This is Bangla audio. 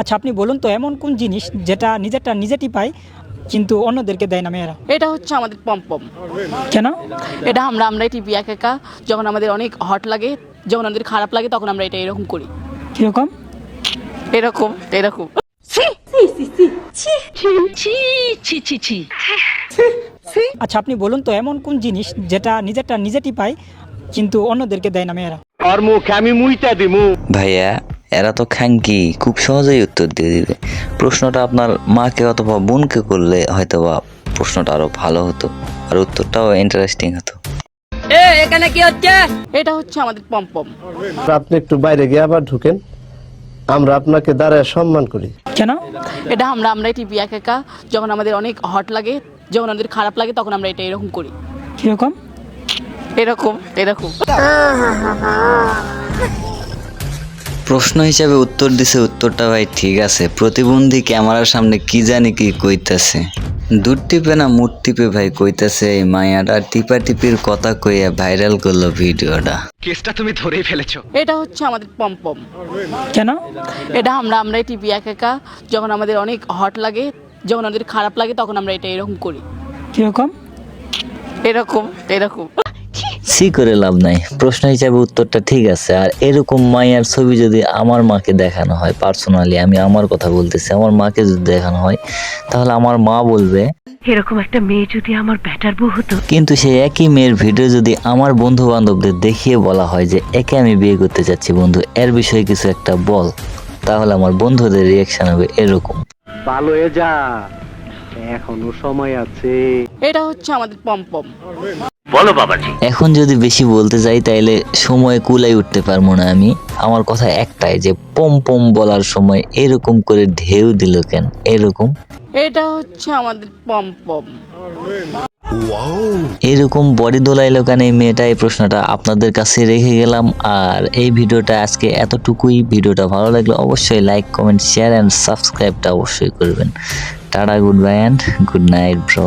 আচ্ছা আপনি বলুন তো এমন কোন জিনিস যেটা নিজেরটা নিজে টিপায় কিন্তু অন্যদেরকে দেয় না মেয়েরা? এটা হচ্ছে আমাদের পমপম। কেন? এটা আমরাই টিপি একা একা, যখন আমাদের অনেক হট লাগে, যখন আমাদের খারাপ লাগে, তখন আমরা এটা এরকম করি। কিরকম? এরকম এরকম। আচ্ছা আপনি বলুন তো এমন কোন জিনিস যেটা নিজেরটা নিজে টিপায় কিন্তু অন্যদেরকে দেয় না মেয়েরা? ভাইয়া এরা তো খাঙ্কি, খুব সহজেই উত্তর দিয়ে দিবে। প্রশ্নটা আপনার মাকে অথবা বোনকে করলে হয়তোবা প্রশ্নটা আরো ভালো হতো আর উত্তরটাও ইন্টারেস্টিং হতো। এটা হচ্ছে আমাদের পমপম। আপনি একটু বাইরে গিয়ে আবার ঢুকেন, আমরা আপনাকে দাঁড়ায় সম্মান করি। কেন? এটা আমরাই টিপি একা একা, যখন আমাদের অনেক হট লাগে, যখন আমাদের খারাপ লাগে, তখন আমরা এটা এরকম করি। কিরকম? এরকম এরকম। প্রশ্ন হিসাবে উত্তর দিছে, উত্তরটা ভাই ঠিক আছে। প্রতিবন্ধী ক্যামেরার সামনে কি জানি কি কইতাছে, দূর টিপে না মুঠ টিপে ভাই কইতাছে এই মায়াটা টিপা টিপির কথা কইয়া ভাইরাল করলো ভিডিওটা। এটা হচ্ছে আমাদের পমপম। কেন? এটা আমরাই টিপি একা একা, যখন আমাদের অনেক হট লাগে, যখন আমাদের খারাপ লাগে, তখন আমরা এটা এরকম করি। কিরকম? এরকম এরকম। সি করে লাভ নাই, প্রশ্ন হিসাবে উত্তরটা ঠিক আছে। আর এরকম মাইয়ার ছবি যদি আমার মাকে দেখানো হয়, পার্সোনালি আমি আমার কথা বলতেছি, আমার মাকে যদি দেখানো হয় তাহলে আমার মা বলবে এরকম একটা মেয়ে যদি আমার ব্যাটার বউ হতো। কিন্তু সেই একই মেয়ের ভিডিও যদি আমার বন্ধু বান্ধবদের দেখিয়ে বলা হয় যে একে আমি বিয়ে করতে চাচ্ছি বন্ধু, এর বিষয়ে কিছু একটা বল, তাহলে আমার বন্ধুদের রিয়াকশন হবে এরকম। ভালো হয়ে যা, এখনো সময় আছে। এটা হচ্ছে আমাদের পমপম। এখন যদি বেশি বলতে যাই তাইলে সময় কুলাই উঠতে পারবো না আমি। আমার কথা একটাই যে পম পম বলার সময় এরকম করে ঢেউ দিল কেন এরকম? এটা হচ্ছে আমাদের পমপম। এরকম বডি দোলাইলো কেন এই মেয়েটা, এই প্রশ্নটা আপনাদের কাছে রেখে গেলাম। আর এই ভিডিওটা আজকে এতটুকুই। ভিডিওটা ভালো লাগলে অবশ্যই লাইক, কমেন্ট, শেয়ার অ্যান্ড সাবস্ক্রাইবটা অবশ্যই করবেন। Tata, good bye and good night bro.